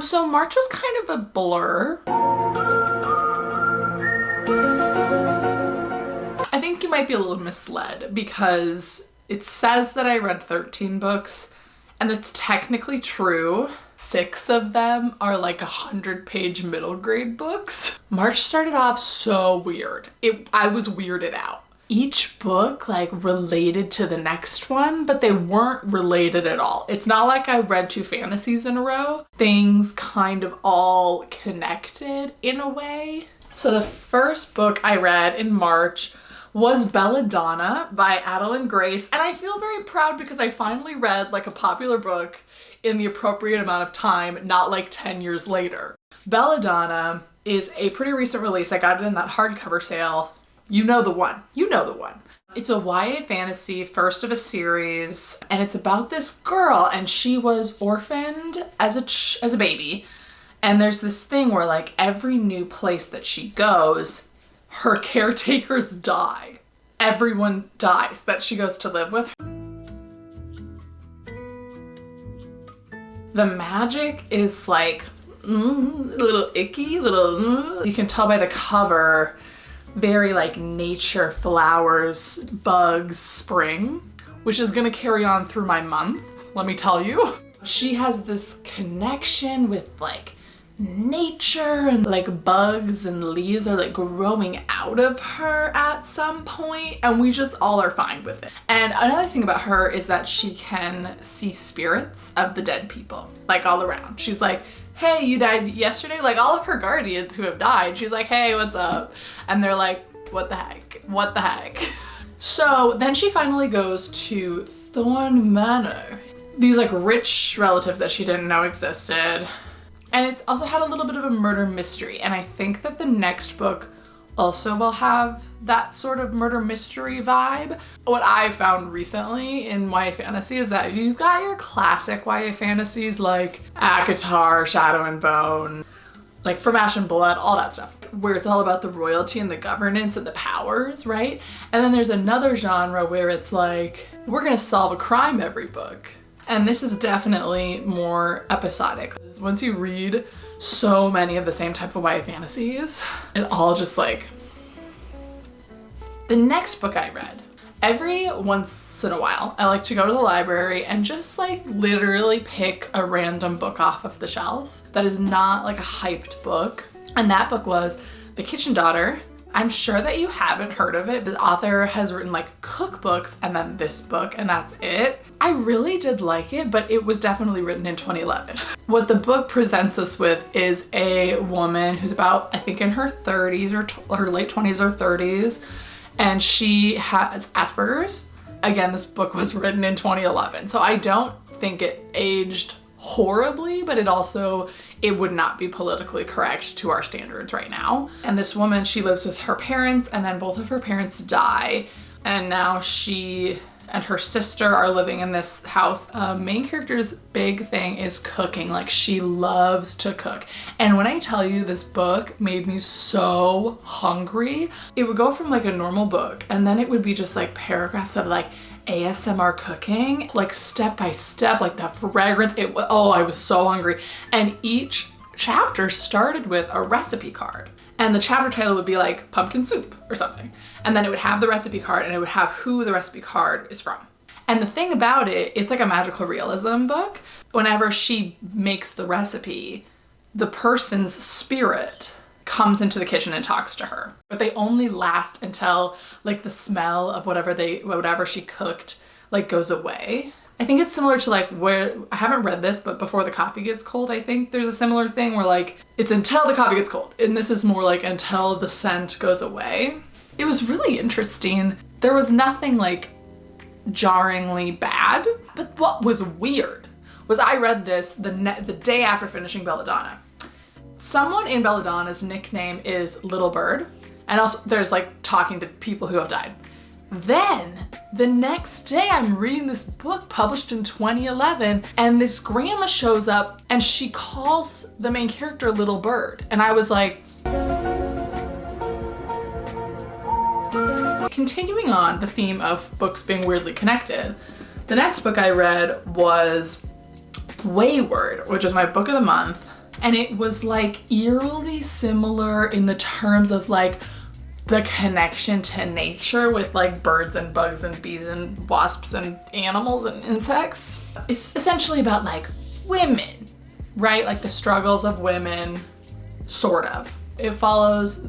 So March was kind of a blur. I think you might be a little misled because it says that I read 13 books, and it's technically true. 6 of them are like 100-page middle grade books. March started off so weird. I was weirded out. Each book like related to the next one, but they weren't related at all. It's not like I read 2 fantasies in a row. Things kind of all connected in a way. So the first book I read in March was Belladonna by Adalyn Grace, and I feel very proud because I finally read like a popular book in the appropriate amount of time, not like 10 years later. Belladonna is a pretty recent release. I got it in that hardcover sale. You know the one. You know the one. It's a YA fantasy, first of a series, and it's about this girl, and she was orphaned as a baby. And there's this thing where like every new place that she goes, her caretakers die. Everyone dies that she goes to live with. The magic is like a little icky, you can tell by the cover, very like nature, flowers, bugs, spring, which is gonna carry on through my month, let me tell you. She has this connection with like nature, and like bugs and leaves are like growing out of her at some point, and we just all are fine with it. And another thing about her is that she can see spirits of the dead people, like all around. She's like, hey, you died yesterday? Like all of her guardians who have died, she's like, hey, what's up? And they're like, what the heck? What the heck? So then she finally goes to Thorn Manor. These like rich relatives that she didn't know existed. And it's also had a little bit of a murder mystery. And I think that the next book also will have that sort of murder mystery vibe. What I found recently in YA fantasy is that you've got your classic YA fantasies like ACOTAR, Shadow and Bone, like From Ash and Blood, all that stuff, where it's all about the royalty and the governance and the powers, right? And then there's another genre where it's like, we're gonna solve a crime every book. And this is definitely more episodic. Once you read so many of the same type of YA fantasies, it all just like... The next book I read, every once in a while, I like to go to the library and just like literally pick a random book off of the shelf that is not like a hyped book. And that book was The Kitchen Daughter. I'm sure that you haven't heard of it, but the author has written like cookbooks and then this book, and that's it. I really did like it, but it was definitely written in 2011. What the book presents us with is a woman who's about, I think in her 30s or her late 20s or 30s, and she has Asperger's. Again, this book was written in 2011, so I don't think it aged horribly, but it would not be politically correct to our standards right now. And this woman, she lives with her parents, and then both of her parents die, and now she and her sister are living in this house. Main character's big thing is cooking. Like, she loves to cook. And when I tell you this book made me so hungry, it would go from like a normal book, and then it would be just like paragraphs of like ASMR cooking, like step by step, like that fragrance. I was so hungry. And each chapter started with a recipe card. And the chapter title would be like pumpkin soup or something. And then it would have the recipe card, and it would have who the recipe card is from. And the thing about it, it's like a magical realism book. Whenever she makes the recipe, the person's spirit comes into the kitchen and talks to her. But they only last until like the smell of whatever she cooked like goes away. I think it's similar to like where, I haven't read this, but Before the Coffee Gets Cold, I think there's a similar thing where like it's until the coffee gets cold. And this is more like until the scent goes away. It was really interesting. There was nothing like jarringly bad, but what was weird was I read this the day after finishing Belladonna. Someone in Belladonna's nickname is Little Bird, and also there's like talking to people who have died. Then the next day I'm reading this book published in 2011, and this grandma shows up and she calls the main character Little Bird. And I was like, continuing on the theme of books being weirdly connected, the next book I read was Wayward, which is my book of the month. And it was like eerily similar in the terms of like the connection to nature with like birds and bugs and bees and wasps and animals and insects. It's essentially about like women, right? Like the struggles of women, sort of. It follows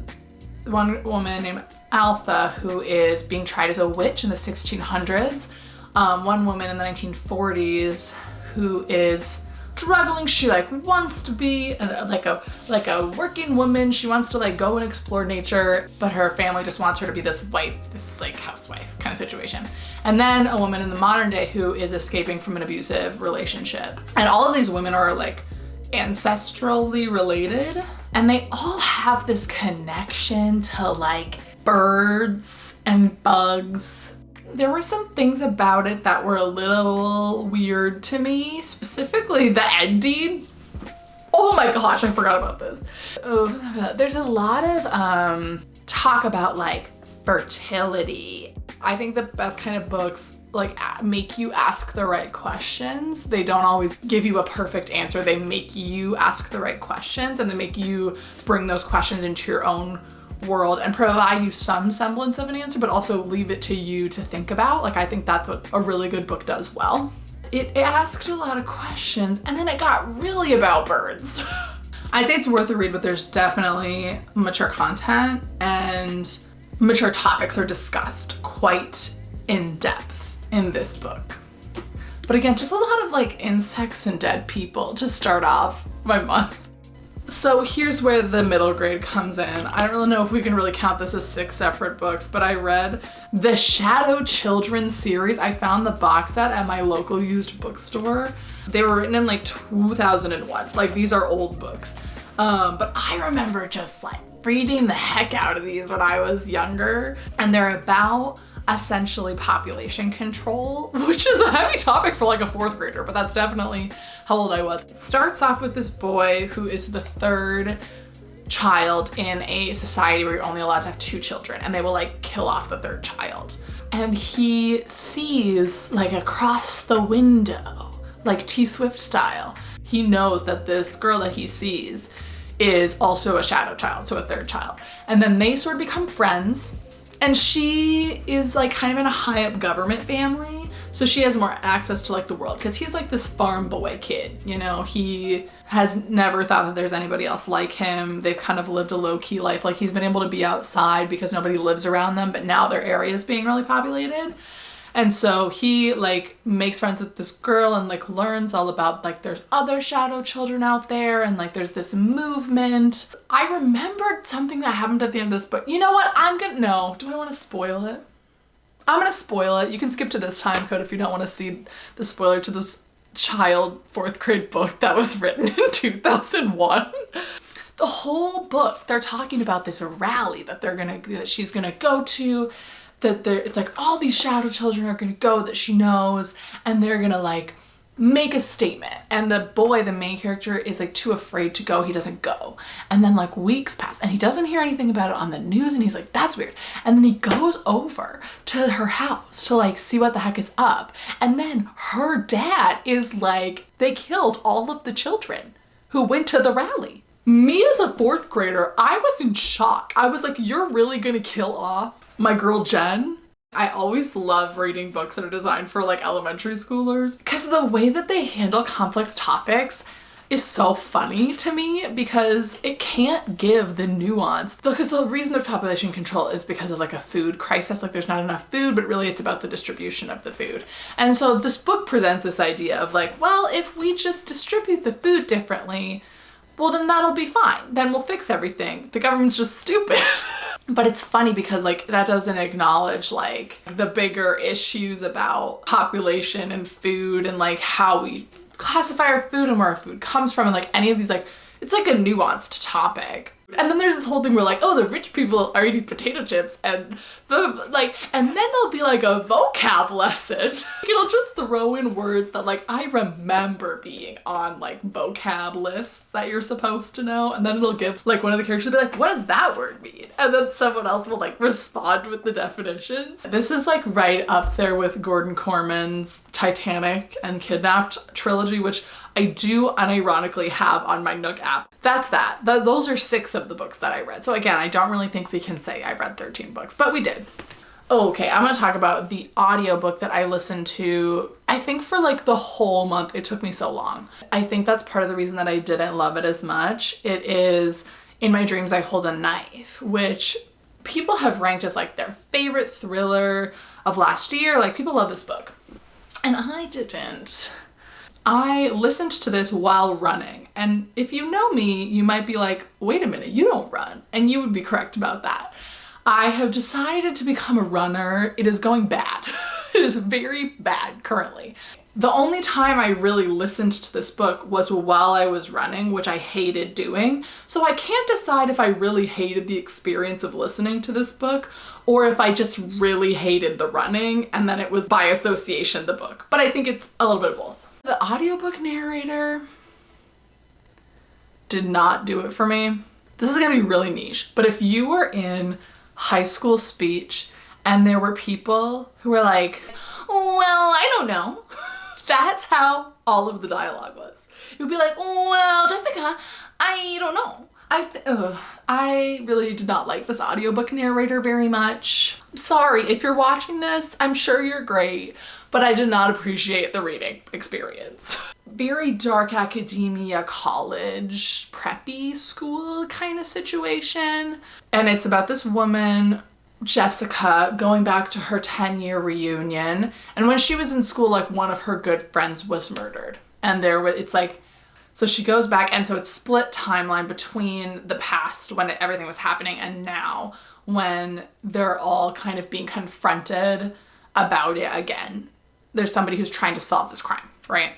one woman named Altha who is being tried as a witch in the 1600s. One woman in the 1940s who is struggling. She like wants to be like a working woman. She wants to like go and explore nature, but her family just wants her to be this wife, this like housewife kind of situation. And then a woman in the modern day who is escaping from an abusive relationship. And all of these women are like ancestrally related, and they all have this connection to like birds and bugs. There were some things about it that were a little weird to me, specifically the ending. Oh my gosh, I forgot about this. Oh, there's a lot of talk about like fertility. I think the best kind of books like make you ask the right questions. They don't always give you a perfect answer. They make you ask the right questions, and they make you bring those questions into your own world and provide you some semblance of an answer, but also leave it to you to think about. Like, I think that's what a really good book does well. It asked a lot of questions, and then it got really about birds. I'd say it's worth a read, but there's definitely mature content and mature topics are discussed quite in depth in this book. But again, just a lot of like insects and dead people to start off my month. So here's where the middle grade comes in. I don't really know if we can really count this as 6 separate books, but I read the Shadow Children series. I found the box set at my local used bookstore. They were written in like 2001. Like, these are old books. But I remember just like reading the heck out of these when I was younger. And they're about essentially population control, which is a heavy topic for like a 4th grader, but that's definitely how old I was. It starts off with this boy who is the 3rd child in a society where you're only allowed to have 2 children, and they will like kill off the 3rd child. And he sees like across the window, like T Swift style, he knows that this girl that he sees is also a shadow child, so a 3rd child. And then they sort of become friends. And she is like kind of in a high up government family, so she has more access to like the world, because he's like this farm boy kid, you know? He has never thought that there's anybody else like him. They've kind of lived a low-key life. Like, he's been able to be outside because nobody lives around them, but now their area is being really populated. And so he like makes friends with this girl and like learns all about like there's other shadow children out there, and like there's this movement. I remembered something that happened at the end of this book. You know what? No. Do I want to spoil it? I'm gonna spoil it. You can skip to this time code if you don't want to see the spoiler to this child 4th grade book that was written in 2001. The whole book, they're talking about this rally that she's gonna go to. That it's like all these shadow children are gonna go that she knows, and they're gonna like make a statement. And the boy, the main character, is like too afraid to go. He doesn't go. And then like weeks pass and he doesn't hear anything about it on the news, and he's like, that's weird. And then he goes over to her house to like see what the heck is up. And then her dad is like, they killed all of the children who went to the rally. Me as a 4th grader, I was in shock. I was like, you're really gonna kill off my girl Jen? I always love reading books that are designed for like elementary schoolers, because the way that they handle complex topics is so funny to me, because it can't give the nuance. Because the reason there's population control is because of like a food crisis. Like, there's not enough food, but really it's about the distribution of the food. And so this book presents this idea of like, well, if we just distribute the food differently, well, then that'll be fine. Then we'll fix everything. The government's just stupid. But it's funny because like that doesn't acknowledge like the bigger issues about population and food, and like how we classify our food and where our food comes from, and like any of these, like, it's like a nuanced topic. And then there's this whole thing where like, oh, the rich people are eating potato chips and like, and then there'll be like a vocab lesson. It'll just throw in words that like I remember being on like vocab lists that you're supposed to know. And then it'll give like one of the characters will be like, what does that word mean? And then someone else will like respond with the definitions. This is like right up there with Gordon Corman's Titanic and Kidnapped trilogy, which I do unironically have on my Nook app. That's that. Those are 6 of the books that I read. So again, I don't really think we can say I read 13 books, but we did. Okay, I'm gonna talk about the audiobook that I listened to, I think for like the whole month. It took me so long. I think that's part of the reason that I didn't love it as much. It is In My Dreams I Hold a Knife, which people have ranked as like their favorite thriller of last year. Like people love this book. And I didn't. I listened to this while running, and if you know me, you might be like, wait a minute, you don't run, and you would be correct about that. I have decided to become a runner. It is going bad. It is very bad currently. The only time I really listened to this book was while I was running, which I hated doing. So I can't decide if I really hated the experience of listening to this book or if I just really hated the running and then it was by association the book. But I think it's a little bit of both. The audiobook narrator did not do it for me. This is gonna be really niche, but if you were in high school speech and there were people who were like, well, I don't know. That's how all of the dialogue was. It would be like, well, Jessica, I don't know. I really did not like this audiobook narrator very much. Sorry, if you're watching this, I'm sure you're great, but I did not appreciate the reading experience. Very dark academia, college, preppy school kind of situation. And it's about this woman, Jessica, going back to her 10-year reunion. And when she was in school, like one of her good friends was murdered. And it's like, so she goes back, and so it's split timeline between the past when everything was happening and now when they're all kind of being confronted about it again. There's somebody who's trying to solve this crime, right?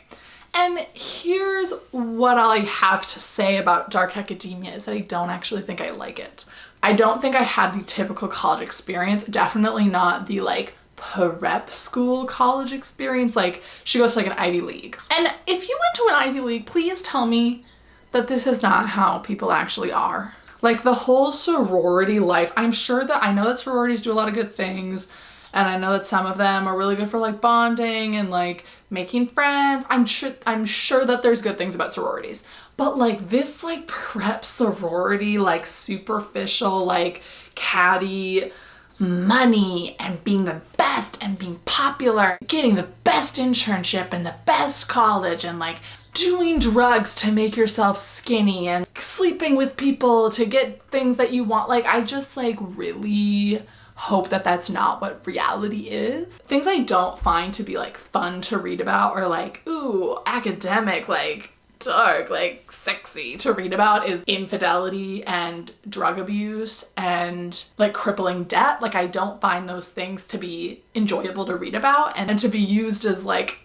And here's what I have to say about dark academia is that I don't actually think I like it. I don't think I had the typical college experience, definitely not the like prep school college experience. Like she goes to like an Ivy League. And if you went to an Ivy League, please tell me that this is not how people actually are. Like the whole sorority life, I know that sororities do a lot of good things, and I know that some of them are really good for like bonding and like making friends. I'm sure that there's good things about sororities, but like this like prep sorority, like superficial, like catty money and being the best and being popular, getting the best internship and the best college and like doing drugs to make yourself skinny and sleeping with people to get things that you want. Like I just like really hope that that's not what reality is. Things I don't find to be like fun to read about or like, ooh, academic, like dark, like sexy to read about is infidelity and drug abuse and like crippling debt. Like I don't find those things to be enjoyable to read about and to be used as like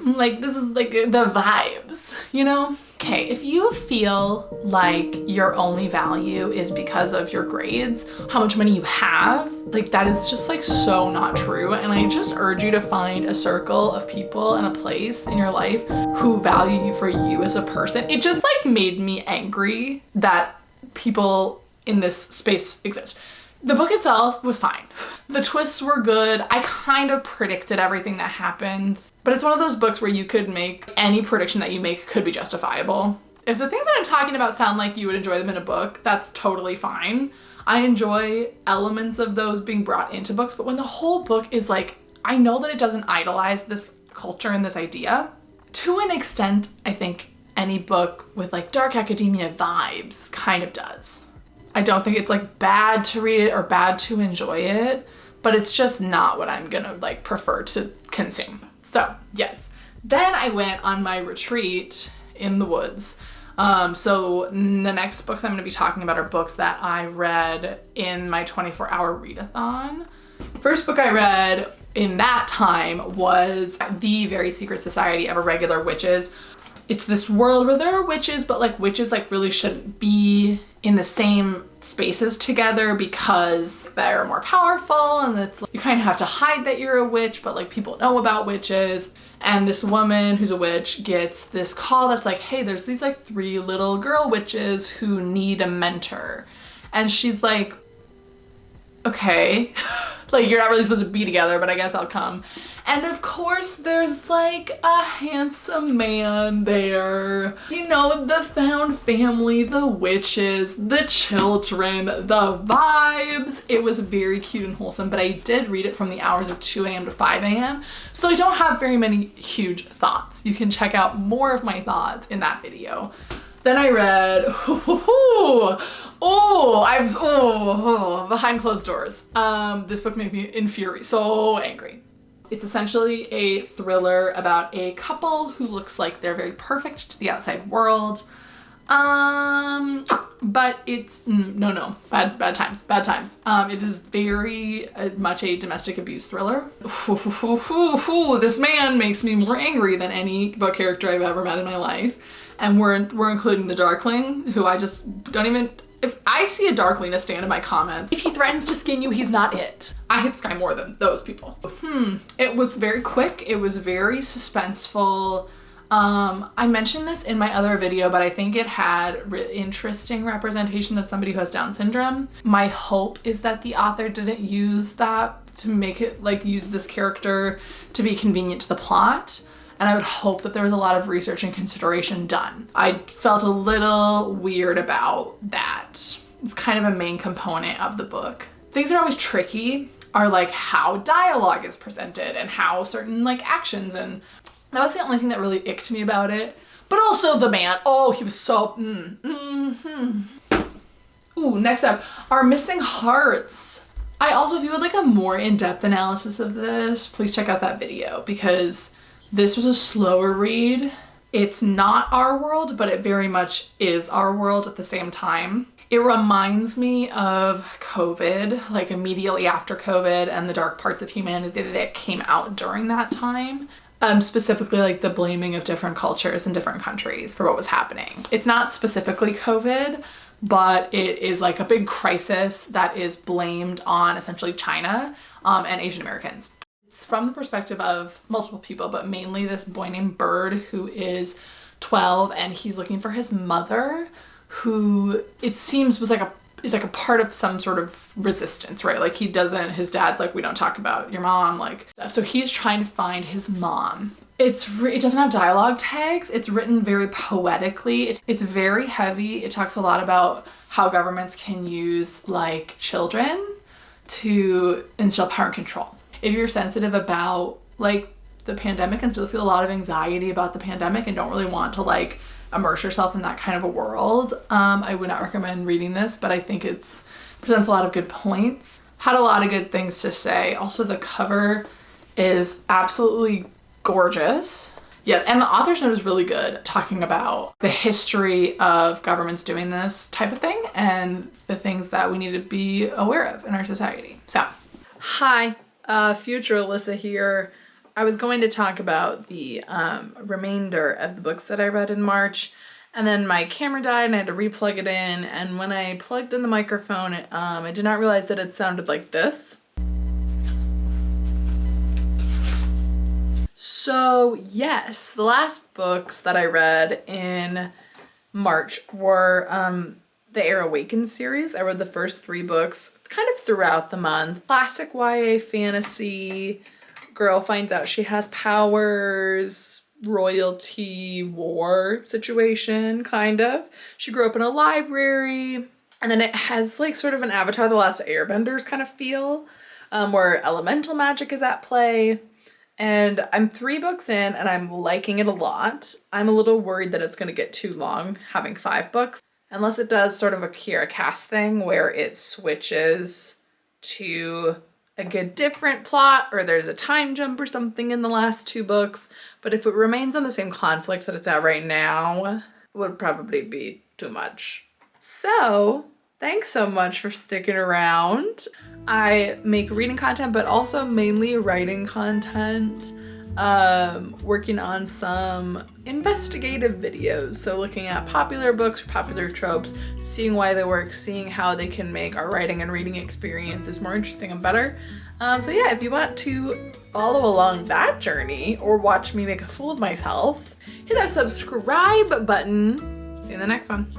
this is like the vibes, you know? Okay, if you feel like your only value is because of your grades, how much money you have, like that is just like so not true. And I just urge you to find a circle of people and a place in your life who value you for you as a person. It just like made me angry that people in this space exist. The book itself was fine. The twists were good. I kind of predicted everything that happened, but it's one of those books where you could make any prediction that you make could be justifiable. If the things that I'm talking about sound like you would enjoy them in a book, that's totally fine. I enjoy elements of those being brought into books, but when the whole book is like, I know that it doesn't idolize this culture and this idea. To an extent, I think any book with like dark academia vibes kind of does. I don't think it's like bad to read it or bad to enjoy it, but it's just not what I'm gonna like prefer to consume. So yes, then I went on my retreat in the woods. So the next books I'm gonna be talking about are books that I read in my 24-hour readathon. First book I read in that time was The Very Secret Society of Irregular Witches. it's this world where there are witches, but like witches like really shouldn't be in the same spaces together because they're more powerful, and it's like, you kind of have to hide that you're a witch, but like people know about witches. And this woman who's a witch gets this call that's like, hey, there's these like 3 little girl witches who need a mentor. And she's like, okay, like you're not really supposed to be together, but I guess I'll come. And of course there's like a handsome man there. You know, the found family, the witches, the children, the vibes. It was very cute and wholesome, but I did read it from the hours of 2 a.m. to 5 a.m. So I don't have very many huge thoughts. You can check out more of my thoughts in that video. Then I read, Behind Closed Doors. This book made me so angry. It's essentially a thriller about a couple who looks like they're very perfect to the outside world. But it's, bad times. It is very much a domestic abuse thriller. This man makes me more angry than any book character I've ever met in my life. And we're including the Darkling, who I just don't even, if I see a Darkling stand in my comments, if he threatens to skin you, he's not it. I hate this guy more than those people. It was very quick. It was very suspenseful. I mentioned this in my other video, but I think it had interesting representation of somebody who has Down syndrome. My hope is that the author didn't use that to make it like use this character to be convenient to the plot. And I would hope that there was a lot of research and consideration done. I felt a little weird about that. It's kind of a main component of the book. Things that are always tricky are like how dialogue is presented and how certain like actions, and that was the only thing that really icked me about it. But also the man, he was so, Ooh, next up, Our Missing Hearts. I also, if you would like a more in-depth analysis of this, please check out that video because this was a slower read. It's not our world, but it very much is our world at the same time. It reminds me of COVID, like immediately after COVID and the dark parts of humanity that came out during that time. Specifically like the blaming of different cultures and different countries for what was happening. It's not specifically COVID, but it is like a big crisis that is blamed on essentially China and Asian Americans. It's from the perspective of multiple people, but mainly this boy named Bird who is 12 and he's looking for his mother, who it seems is like a part of some sort of resistance, right? Like his dad's like, we don't talk about your mom, like, so he's trying to find his mom. It doesn't have dialogue tags. It's written very poetically. It's very heavy. It talks a lot about how governments can use like children to instill power and control. If you're sensitive about like the pandemic and still feel a lot of anxiety about the pandemic and don't really want to like immerse yourself in that kind of a world, I would not recommend reading this, but I think it presents a lot of good points. Had a lot of good things to say. Also, the cover is absolutely gorgeous. Yeah, and the author's note is really good, talking about the history of governments doing this type of thing and the things that we need to be aware of in our society. So, hi, future Alyssa here. I was going to talk about the remainder of the books that I read in March, and then my camera died and I had to re-plug it in, and when I plugged in the microphone, I did not realize that it sounded like this. So yes, the last books that I read in March were the Awakens series. I read the first 3 books kind of throughout the month. Classic YA fantasy. Girl finds out she has powers, royalty, war situation, kind of. She grew up in a library, and then it has like sort of an Avatar The Last Airbenders kind of feel, where elemental magic is at play. And I'm 3 books in and I'm liking it a lot. I'm a little worried that it's going to get too long having 5 books, unless it does sort of a Kira Cass thing where it switches to a good different plot, or there's a time jump or something in the last 2 books. But if it remains on the same conflict that it's at right now, it would probably be too much. So thanks so much for sticking around. I make reading content, but also mainly writing content. working on some investigative videos. So looking at popular books or popular tropes, seeing why they work, seeing how they can make our writing and reading experiences more interesting and better. So yeah, if you want to follow along that journey or watch me make a fool of myself, hit that subscribe button. See you in the next one.